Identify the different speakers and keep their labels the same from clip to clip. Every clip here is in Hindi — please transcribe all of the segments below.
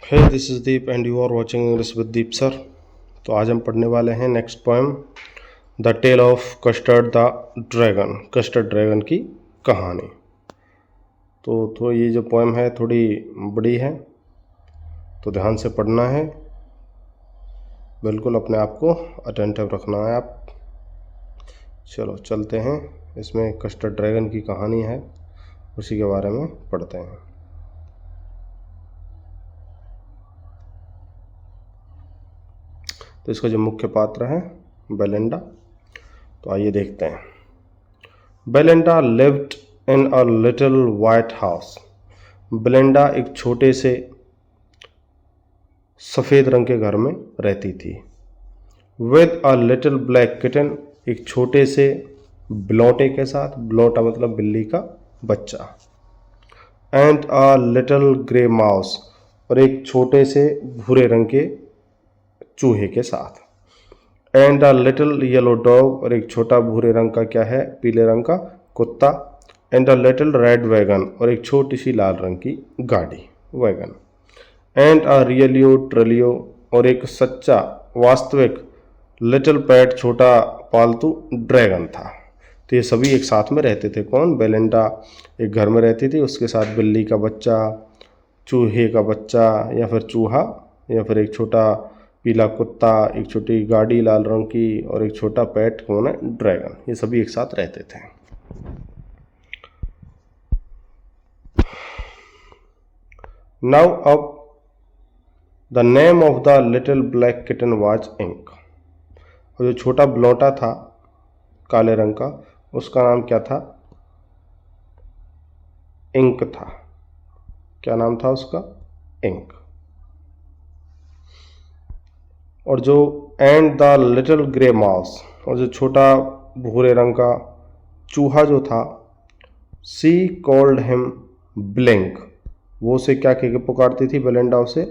Speaker 1: Hey this is Deep and you are watching English with Deep sir. तो आज हम पढ़ने वाले हैं next poem the tale of custard the dragon, custard dragon की कहानी। तो ये जो पोएम है थोड़ी बड़ी है, तो ध्यान से पढ़ना है, बिल्कुल अपने आप को अटेंटिव रखना है आप। चलो चलते हैं, इसमें कस्टर्ड ड्रैगन की कहानी है, उसी के बारे में पढ़ते हैं। तो इसका जो मुख्य पात्र है बेलिंडा, तो आइए देखते हैं। Belinda lived in a little white house. Belinda एक छोटे से सफ़ेद रंग के घर में रहती थी। With a little black kitten, एक छोटे से बिलौटे के साथ, बिलौटा मतलब बिल्ली का बच्चा। And a little grey mouse, और एक छोटे से भूरे रंग के चूहे के साथ। And a little yellow dog, और एक छोटा भूरे रंग का क्या है, पीले रंग का कुत्ता। And a little red wagon, और एक छोटी सी लाल रंग की गाड़ी, वैगन। एंड अ रियलियो ट्रिलियो, और एक सच्चा वास्तविक लिटिल पैट, छोटा पालतू ड्रैगन था। तो ये सभी एक साथ में रहते थे। कौन? बेलिंडा एक घर में रहती थी, उसके साथ बिल्ली का बच्चा, चूहे का बच्चा या फिर चूहा, या फिर एक छोटा पीला कुत्ता, एक छोटी गाड़ी लाल रंग की, और एक छोटा पेट कौन है, ड्रैगन। ये सभी एक साथ रहते थे। नाउ अब the name of the little black kitten was ink. और जो छोटा बिलौटा था काले रंग का, उसका नाम क्या था? इंक था। क्या नाम था उसका? इंक। और जो and the little grey mouse, और जो छोटा भूरे रंग का चूहा जो था, सी कॉल्ड हिम ब्लिंक, वो उसे क्या कह के पुकारती थी? बेलिंडा उसे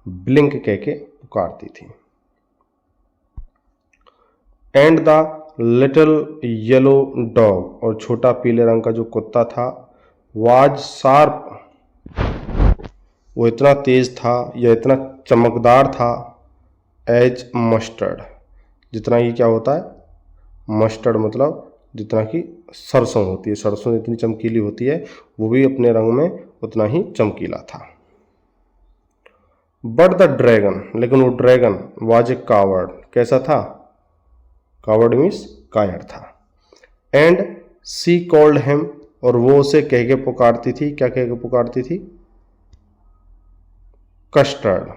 Speaker 1: ब्लिंक कह के पुकारती थी। And the little yellow dog, और छोटा पीले रंग का जो कुत्ता था, वाज शार्प, वो इतना तेज था या इतना चमकदार था, एज मस्टर्ड, जितना कि क्या होता है मस्टर्ड, मतलब जितना कि सरसों होती है, सरसों इतनी चमकीली होती है, वो भी अपने रंग में उतना ही चमकीला था। बट द ड्रैगन, लेकिन वो ड्रैगन वाज ए कावर्ड, कैसा था? कावर्ड मीन्स कायर था। एंड सी कॉल्ड हिम, और वो उसे कह के पुकारती थी, क्या कह के पुकारती थी? कस्टर्ड,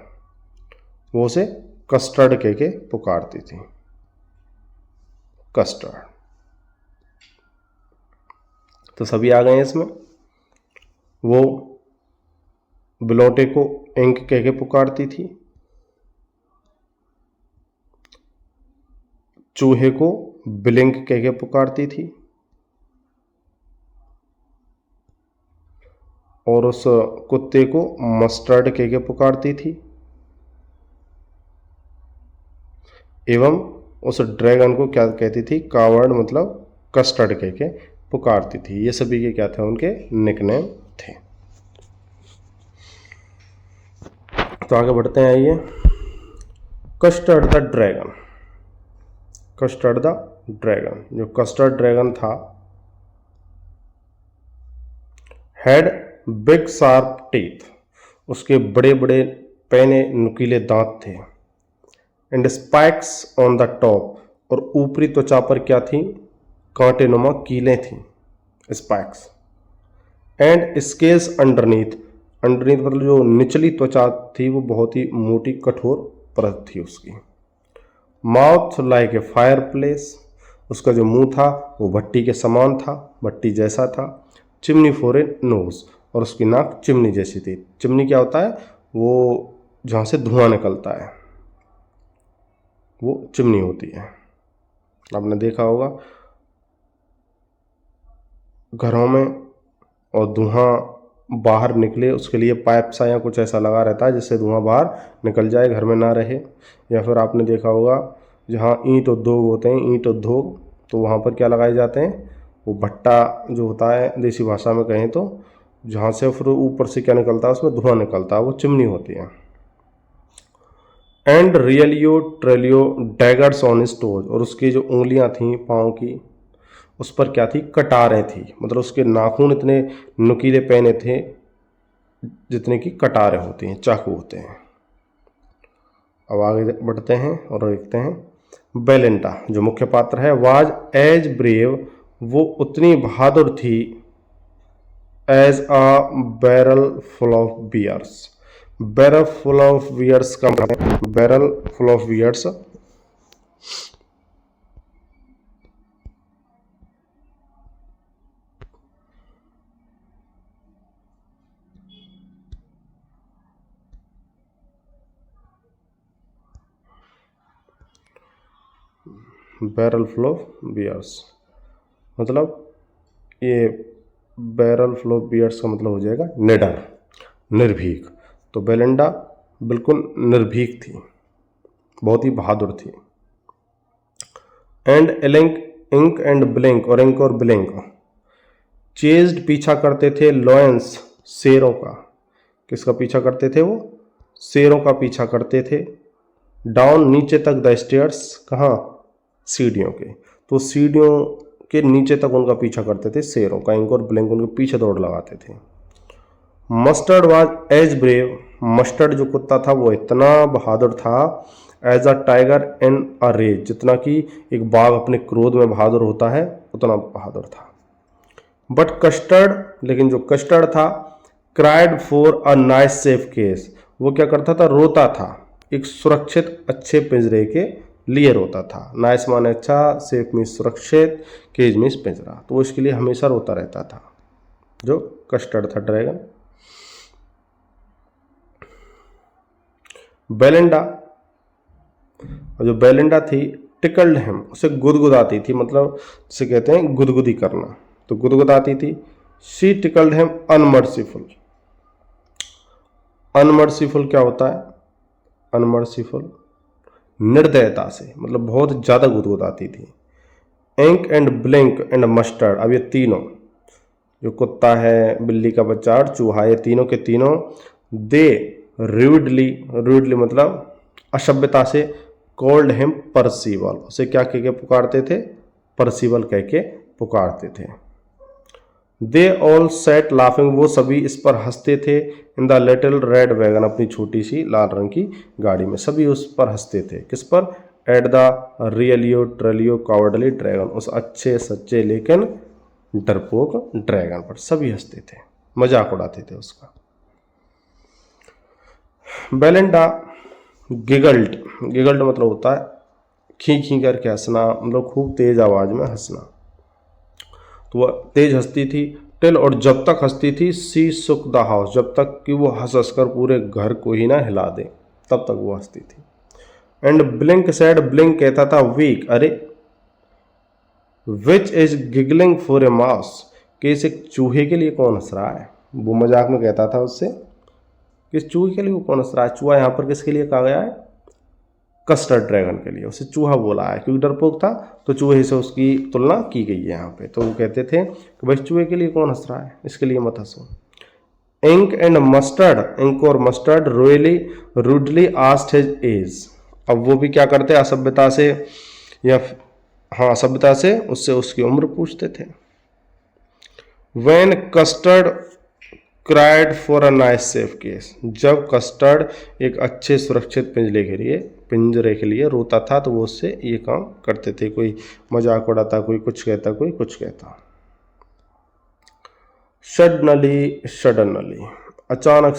Speaker 1: वो उसे कस्टर्ड कह के पुकारती थी, कस्टर्ड। तो सभी आ गए इसमें। वो बिलौटे को इंक कह के पुकारती थी, चूहे को ब्लिंक कह के पुकारती थी, और उस कुत्ते को मस्टर्ड कह के पुकारती थी, एवं उस ड्रैगन को क्या कहती थी? कावर्ड, मतलब कस्टर्ड कह के पुकारती थी। ये सभी के क्या थे? उनके निकनेम थे। तो आगे बढ़ते हैं, आइए। Custard the dragon. Custard the dragon, जो कस्टर्ड ड्रैगन था, हैड बिग शार्प टीथ, उसके बड़े बड़े पैने नुकीले दांत थे। And spikes on the top, और ऊपरी त्वचा पर क्या थी? कांटे नुमा कीलें थी, spikes. And scales underneath, underneath मतलब जो निचली त्वचा थी, वो बहुत ही मोटी कठोर परत थी उसकी। Mouth like a fire place, उसका जो मुंह था वो भट्टी के समान था, भट्टी जैसा था। चिमनी फॉर ए नोज, और उसकी नाक चिमनी जैसी थी। चिमनी क्या होता है? वो जहाँ से धुआं निकलता है, वो चिमनी होती है। आपने देखा होगा घरों में, और धुआं बाहर निकले उसके लिए पाइप सा या कुछ ऐसा लगा रहता है जिससे धुआं बाहर निकल जाए, घर में ना रहे। या फिर आपने देखा होगा जहाँ ईंट उद्योग होते हैं, ईंट उद्योग, तो वहाँ पर क्या लगाए जाते हैं? वो भट्टा जो होता है, देसी भाषा में कहें तो, जहाँ से फिर ऊपर से क्या निकलता है, उसमें धुआं निकलता है, वो चिमनी होती है। And realio trulio daggers on his toes, और उसकी जो उंगलियां थी पाँव की उस पर क्या थी, कटारें थी, मतलब उसके नाखून इतने नुकीले पहने थे जितने की कटारें होती हैं, चाकू होते हैं। अब आगे बढ़ते हैं और देखते हैं बेलिंडा जो मुख्य पात्र है, वाज एज ब्रेव, वो उतनी बहादुर थी, as a barrel full of bears. Barrel full of bears का मतलब है, barrel full of bears barrel full of bears मतलब ये बैरल फुल ऑफ बियर्स का मतलब हो जाएगा निडर, निर्भीक। तो बेलिंडा बिल्कुल निर्भीक थी, बहुत ही बहादुर थी। एंड इंक एंड ब्लिंक, और इंक और ब्लिंक चेज्ड पीछा करते थे, लॉयंस शेरों का। किसका पीछा करते थे वो? शेरों का पीछा करते थे। डाउन नीचे तक द स्टेयर्स, कहाँ? सीढ़ियों के। तो सीढ़ियों के नीचे तक उनका पीछा करते थे शेरों का। इंक और ब्लिंक उनके पीछे दौड़ लगाते थे। Mustard was as brave, mustard जो कुत्ता था वो इतना बहादुर था, as a tiger in a rage, जितना कि एक बाघ अपने क्रोध में बहादुर होता है उतना बहादुर था। बट कस्टर्ड, लेकिन जो कस्टर्ड था, cried for a nice safe case, वो क्या करता था? रोता था एक सुरक्षित अच्छे पिंजरे के लिए रोता था। नाइस माने अच्छा, सेफ मीन्स सुरक्षित, केज मीन्स पिंजरा। तो वो इसके लिए हमेशा रोता रहता था जो कस्टर्ड था ड्रैगन। बेलिंडा, और जो बेलिंडा थी, टिकल्ड हिम, उसे गुदगुदाती थी, मतलब जिसे कहते हैं गुदगुदी करना, तो गुदगुदाती थी। She tickled him unmerciful. Unmerciful क्या होता है? अनमर्सीफुल निर्दयता से, मतलब बहुत ज्यादा गुदगुदाती थी। Ink and blink and mustard, अब ये तीनों, जो कुत्ता है, बिल्ली का बच्चा और चूहा, ये तीनों के तीनों, दे रूडली मतलब असभ्यता से, कॉल्ड हिम परसीवल, उसे क्या कह के पुकारते थे? परसीवल कह के पुकारते थे। दे ऑल सेट लाफिंग, वो सभी इस पर हंसते थे। In the little red wagon, अपनी छोटी सी लाल रंग की गाड़ी में सभी उस पर हंसते थे। किस पर? At the realio trulio cowardly dragon, उस अच्छे सच्चे लेकिन डरपोक ड्रैगन पर सभी हंसते थे, मजाक उड़ाते थे उसका। बेलिंडा गिगल्ड, गिगल्ड मतलब होता है खी खी करके हंसना, मतलब खूब तेज आवाज में हंसना। तो वह तेज हंसती थी। टिल, और जब तक हंसती थी, सी सुक द हाउस, जब तक कि वो हंस हंस कर पूरे घर को ही ना हिला दे, तब तक वो हंसती थी। एंड ब्लिंक सैड, ब्लिंक कहता था वीक, अरे which is giggling for a mouse, कि इस एक चूहे के लिए कौन हंस रहा है? वो मजाक में कहता था उससे कि चूहे के लिए वो कौन हंस रहा है। चूहा यहाँ पर किसके लिए कहा गया है? कस्टर्ड ड्रैगन के लिए उसे चूहा बोला है, क्योंकि डरपोक था तो चूहे से उसकी तुलना की गई है यहाँ पे। तो वो कहते थे कि भाई चूहे के लिए कौन हंस रहा है, इसके लिए मत हंसो। इंक एंड मस्टर्ड, इंक और mustard rudely asked his age, अब वो भी क्या करते? असभ्यता से, या हाँ असभ्यता से उससे उसकी उम्र पूछते थे। When custard cried for a nice safe case, जब कस्टर्ड एक अच्छे सुरक्षित पिंजरे के लिए रोता था तो वो उससे ये काम करते थे, कोई मजाक उड़ाता, कोई कुछ कहता, कोई कुछ कहता। सडनली अचानक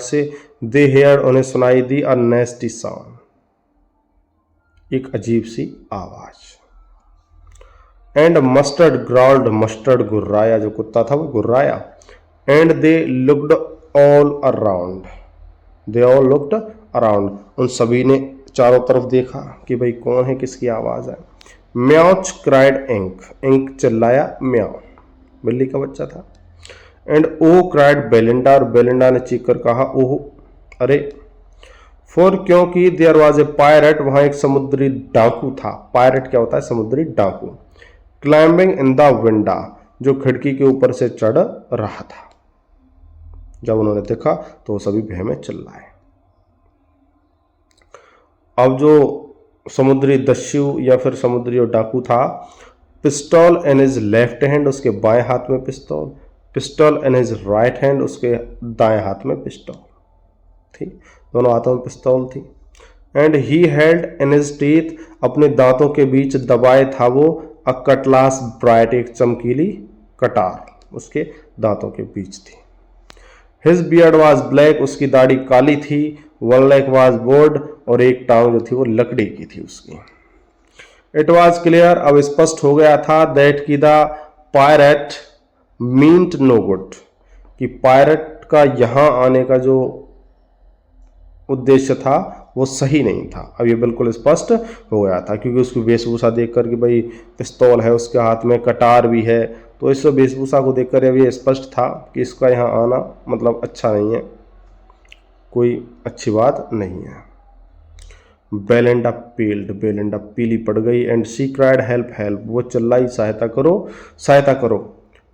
Speaker 1: से दे हेयर्ड, उन्हें सुनाई दी, अ नेस्टी साउंड, एक अजीब सी आवाज। एंड मस्टर्ड ग्राउल्ड, मस्टर्ड गुर्राया, जो कुत्ता था वो गुर्राया। And they looked all looked around, उन सभी ने चारों तरफ देखा कि भाई कौन है, किसकी आवाज है। म्याउच क्राइड इंक, इंक चिल्लाया म्याऊ, बिल्ली का बच्चा था। एंड ओ क्राइड बेलिंडा, और बेलिंडा ने चीख कर कहा ओह, अरे। फॉर, क्योंकि देयर वाज ए पायरेट, वहां एक समुद्री डाकू था। पायरेट क्या होता है? समुद्री डाकू। क्लाइंबिंग इन द विंडा, जो खिड़की के ऊपर से चढ़ रहा था। जब उन्होंने देखा तो सभी भय में चिल्लाए। अब जो समुद्री दस्यु या फिर समुद्री डाकू था, pistol in his left hand, उसके बाएं हाथ में पिस्तौल, pistol in his right hand, उसके दाएं हाथ में पिस्तौल थी, दोनों हाथों में पिस्तौल थी। And he held in his teeth, अपने दांतों के बीच दबाए था वो, अ कटलास ब्राइट, एक चमकीली कटार उसके दांतों के बीच थी। हिज बियर्ड वाज ब्लैक, उसकी दाढ़ी काली थी। वन लेग वाज बोर्ड, और एक टांग जो थी वो लकड़ी की थी उसकी। इट वॉज क्लियर, अब स्पष्ट हो गया था, दैट की the pirate meant no good, कि पायरेट का यहां आने का जो उद्देश्य था वो सही नहीं था। अब ये बिल्कुल स्पष्ट हो गया था, क्योंकि उसकी वेशभूषा देखकर कि भाई पिस्तौल है उसके हाथ में, कटार भी है, तो इस वेशभूषा को देखकर अब ये स्पष्ट था कि इसका यहाँ आना मतलब अच्छा नहीं है, कोई अच्छी बात नहीं है। बेलिंडा पील्ड, बेलिंडा पीली पड़ गई। And she cried help help, वो चिल्लाई सहायता करो सहायता करो।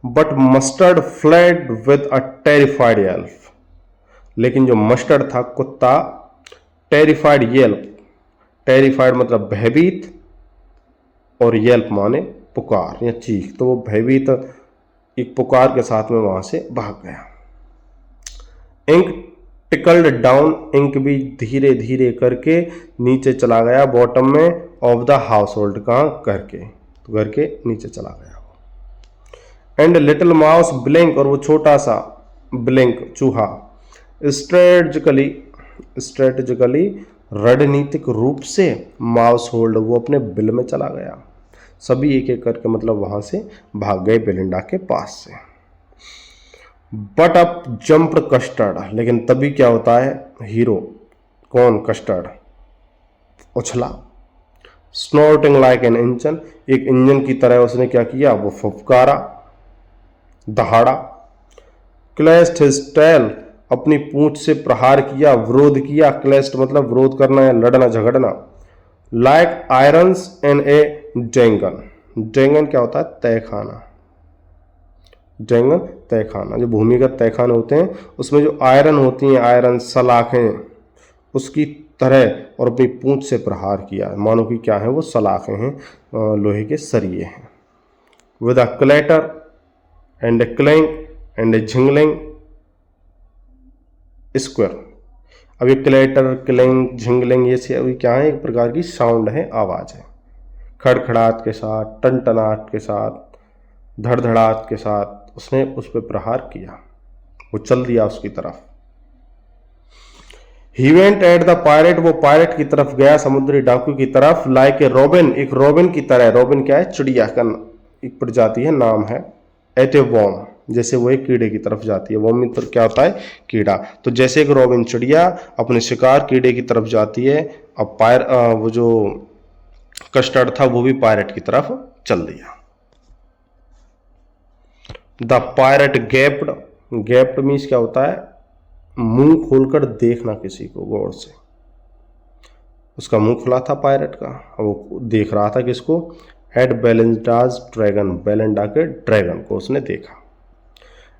Speaker 1: But mustard fled with a terrified Yelp, लेकिन जो मस्टर्ड था कुत्ता, टेरिफाइड येल्प, टेरिफाइड मतलब भयभीत, और येल्प माने पुकार या चीख, तो वो भयभीत एक पुकार के साथ में वहां से भाग गया। इंक टिकल्ड डाउन, इंक भी धीरे धीरे करके नीचे चला गया बॉटम में ऑफ द हाउस होल्ड, कहाँ, घर के, तो घर के नीचे चला गया। एंड लिटिल माउस ब्लिंक, और वो छोटा सा ब्लिंक चूहा, स्ट्रेटजिकली स्ट्रेटजिकली रणनीतिक रूप से माउस होल्ड, वो अपने बिल में चला गया। सभी एक एक करके मतलब वहां से भाग गए बेलिंडा के पास से। बट अप जंप्ड कस्टर्ड, लेकिन तभी क्या होता है, हीरो कौन, कस्टर्ड, उछला। स्नोर्टिंग लाइक एन इंजन, एक इंजन की तरह उसने क्या किया, वो फुफकारा, दहाड़ा। क्लेस्ट हिज टेल, अपनी पूंछ से प्रहार किया, विरोध किया। क्लेस्ट मतलब विरोध करना या लड़ना झगड़ना। लाइक आयरन्स इन ए जेंगन, जेंगन क्या होता है, तहखाना, जेंगन तहखाना, जो भूमिगत तहखाने होते हैं उसमें जो आयरन होती हैं, आयरन सलाखें, उसकी तरह, और अपनी पूंछ से प्रहार किया, मानो कि क्या है वो सलाखें हैं, लोहे के सरिये हैं। With a clatter and a clank and a jingling square. अब ये क्लैटर, क्लैंक, झिंगलिंग, ये अभी क्या है, एक प्रकार की साउंड है, आवाज है, खड़खड़ाहट के साथ, टनटनाहट के साथ, धड़धड़ाहट के साथ उसने उस पर प्रहार किया, वो चल दिया उसकी तरफ। He went at the pirate, वो पायरेट की तरफ गया, समुद्री डाकू की तरफ। लाइक ए रॉबिन, एक रॉबिन की तरह, रॉबिन क्या है, चिड़िया का एक प्रजाति है, नाम है। एट ए वॉर्म, जैसे वो एक कीड़े की तरफ जाती है, वॉर्म तो क्या होता है, कीड़ा, तो जैसे एक रॉबिन चिड़िया अपने शिकार कीड़े की तरफ जाती है, अब वो जो कस्टर्ड था वो भी पायरेट की तरफ चल दिया। The pirate gapped, gapped means क्या होता है, मुंह खोलकर देखना किसी को गौर से, उसका मुंह खुला था पायरेट का, वो देख रहा था किसको, एट बेलिंडाज ड्रैगन, बेलिंडा के ड्रैगन को उसने देखा।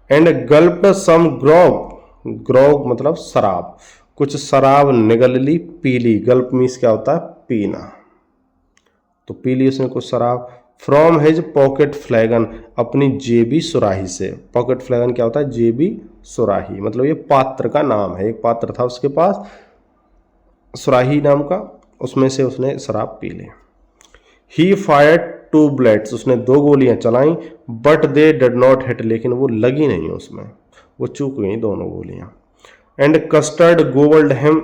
Speaker 1: एंड गल्प्ड सम ग्रोग, ग्रोग मतलब शराब, कुछ शराब निगल ली, पीली, गल्प मीन्स क्या होता है, पीना, तो पी ली उसने कुछ शराब। फ्रॉम हिज पॉकेट फ्लैगन, अपनी जेबी सुराही से, पॉकेट फ्लैगन क्या होता है, जेबी सुराही, मतलब ये पात्र का नाम है, एक पात्र था उसके पास सुराही नाम का, उसमें से उसने शराब पी ली। ही फायर्ड 2 बुलेट्स, उसने 2 गोलियां चलाई, but they did not hit, लेकिन वो लगी नहीं उसमें, वो चूक गई दोनों गोलियां। And Custard gobbled him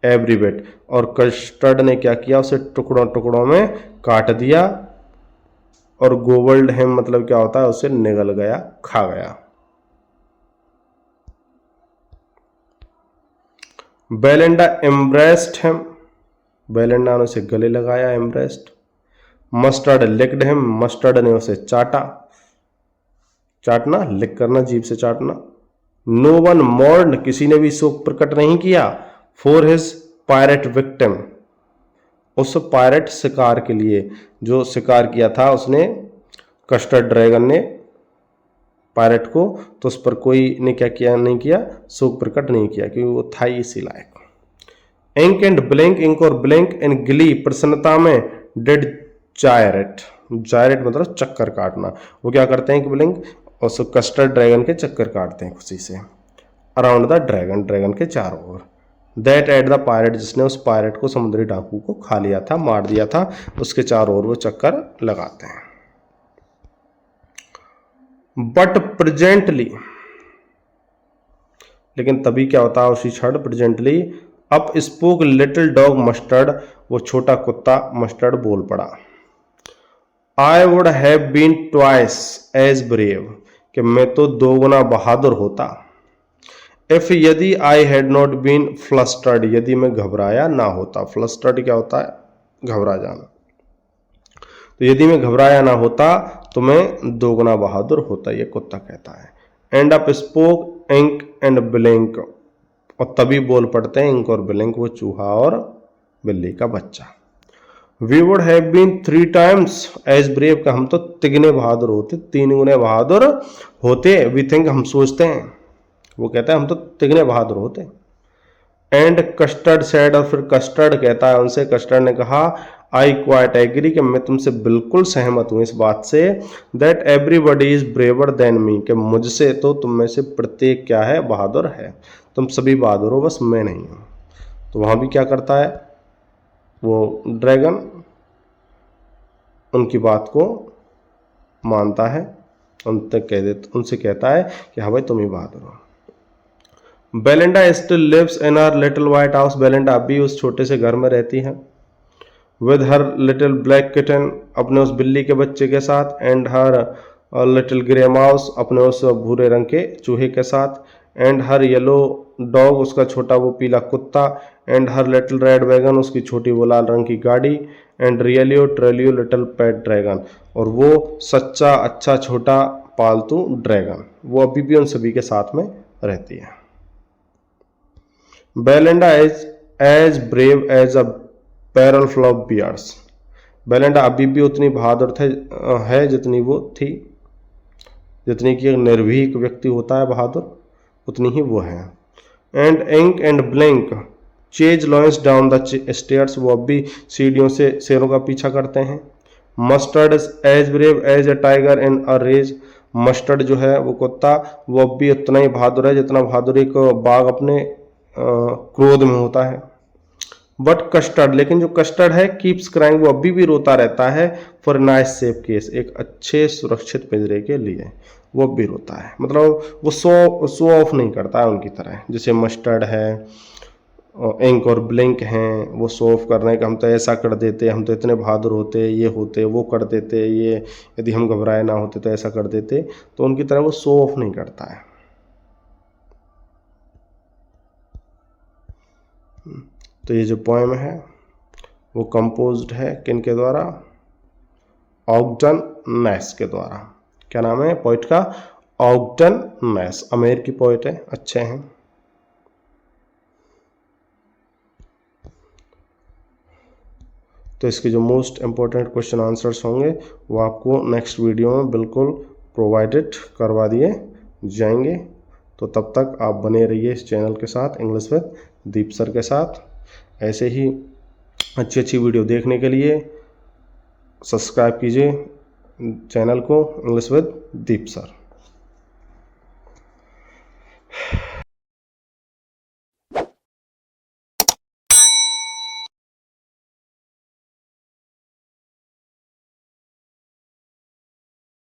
Speaker 1: every bit, और कस्टर्ड ने क्या किया, उसे टुकड़ों टुकड़ों में काट दिया, और गोवल्ड हिम मतलब क्या होता है, उसे निगल गया, खा गया। बेलिंडा एम्ब्रेस्ड हिम, बेलिंडा ने उसे गले लगाया, embraced. Mustard licked him, mustard ने उसे चाटा, चाटना, लिक करना, जीभ से चाटना। नो वन मॉर्न, किसी ने भी शोक प्रकट नहीं किया, फॉर हिज पायरेट विक्टिम, उस पायरेट शिकार के लिए, जो शिकार किया था उसने, कस्टर्ड ड्रैगन ने पायरेट को, तो उस पर कोई ने क्या किया, नहीं किया, शोक प्रकट नहीं किया, क्योंकि वो था ही इसी लायक। इंक एंड ब्लिंक, इंक और ब्लिंक इन गिली, प्रसन्नता में, डिड जायरेट, जायरेट मतलब चक्कर काटना। वो क्या करते हैं कि ब्लिंक और सो कस्टर्ड ड्रैगन के चक्कर काटते हैं खुशी से, अराउंड द ड्रैगन, ड्रैगन के चारों ओर। दैट एट द पायरेट, जिसने उस पायरेट को, समुद्री डाकू को खा लिया था, मार दिया था, उसके चारों ओर वो चक्कर लगाते हैं। बट प्रेजेंटली, लेकिन तभी क्या होता है उसी क्षण, presently up spoke little dog mustard, वो छोटा कुत्ता मस्टर्ड बोल पड़ा। I would have been twice as brave, कि मैं तो दो गुना बहादुर होता। इफ, यदि, I had not been flustered, यदि मैं घबराया ना होता। फ्लस्टर्ड क्या होता है? घबरा जाना। तो यदि मैं घबराया ना होता तो मैं दो गुना बहादुर होता, ये कुत्ता कहता है। And up spoke ink and blink, और तभी बोल पड़ते हैं इंक और ब्लिंक, वो चूहा और बिल्ली का बच्चा। We would have been 3 times as brave, का हम तो तिगने बहादुर होते, 3 गुने बहादुर होते। वी थिंक, हम सोचते हैं, वो कहता है हम तो तिगने बहादुर होते। एंड कस्टर्ड सेड, और फिर कस्टर्ड कहता है उनसे, कस्टर्ड ने कहा, आई क्वाइट एग्री, कि मैं तुमसे बिल्कुल सहमत हूं इस बात से, that everybody is braver than me, कि मुझसे तो तुम में से प्रत्येक क्या है? बहादुर है। तुम सभी बहादुर हो, बस मैं नहीं हूं। तो वहां भी क्या करता है वो ड्रैगन, उनकी बात को मानता है, उनसे कहता है कि हाँ भाई तुम ही बहादुर हो। Belinda still lives in her little white house, Belinda अभी उस छोटे से घर में रहती है। With her little black kitten, अपने उस बिल्ली के बच्चे के साथ। And her little grey mouse, अपने उस भूरे रंग के चूहे के साथ। एंड हर येलो डॉग, उसका छोटा वो पीला कुत्ता। And her little red wagon, उसकी छोटी वो लाल रंग की गाड़ी। And realio trulio little pet dragon, और वो सच्चा अच्छा छोटा पालतू ड्रैगन, वो अभी भी उन सभी के साथ में रहती है। Belinda is as brave as a barrel full of bears, Belinda अभी भी उतनी बहादुर है जितनी वो थी, जितनी कि एक निर्भीक व्यक्ति होता है बहादुर, उतनी ही वो है। And ink and blink chase lions down the stairs, वो अब भी सीढ़ियों से शेरों का पीछा करते हैं। Mustard as brave as a tiger in a rage, mustard जो है वो कुत्ता, वो अब भी उतना ही बहादुर है जितना बहादुर एक बाघ अपने क्रोध में होता है। बट कस्टर्ड, लेकिन जो कस्टर्ड है, कीप्स क्राइंग, वो अभी भी रोता रहता है, फॉर नाइस सेफ केस, एक अच्छे सुरक्षित पिंजरे के लिए वो भी रोता है। मतलब वो शो ऑफ नहीं करता है उनकी तरह, जैसे मस्टर्ड है, इंक और ब्लिंक हैं, वो शो ऑफ कर रहे हैं कि हम तो ऐसा कर देते, हम तो इतने बहादुर होते, ये होते, वो कर देते, ये यदि हम घबराए ना होते तो ऐसा कर देते। तो उनकी तरह वो शो ऑफ नहीं करता है। तो ये जो पोएम है वो कंपोज्ड है किन के द्वारा? ऑग्टन मैस के द्वारा। क्या नाम है पोइट का? ऑग्टन मैस, अमेरिकी पोइट है, अच्छे हैं। तो इसके जो मोस्ट इंपॉर्टेंट क्वेश्चन आंसर्स होंगे वो आपको नेक्स्ट वीडियो में बिल्कुल प्रोवाइडेड करवा दिए जाएंगे। तो तब तक आप बने रहिए इस चैनल के साथ, इंग्लिश विद दीप सर के साथ। ऐसे ही अच्छी अच्छी वीडियो देखने के लिए सब्सक्राइब कीजिए चैनल को, इंग्लिश विद दीप सर।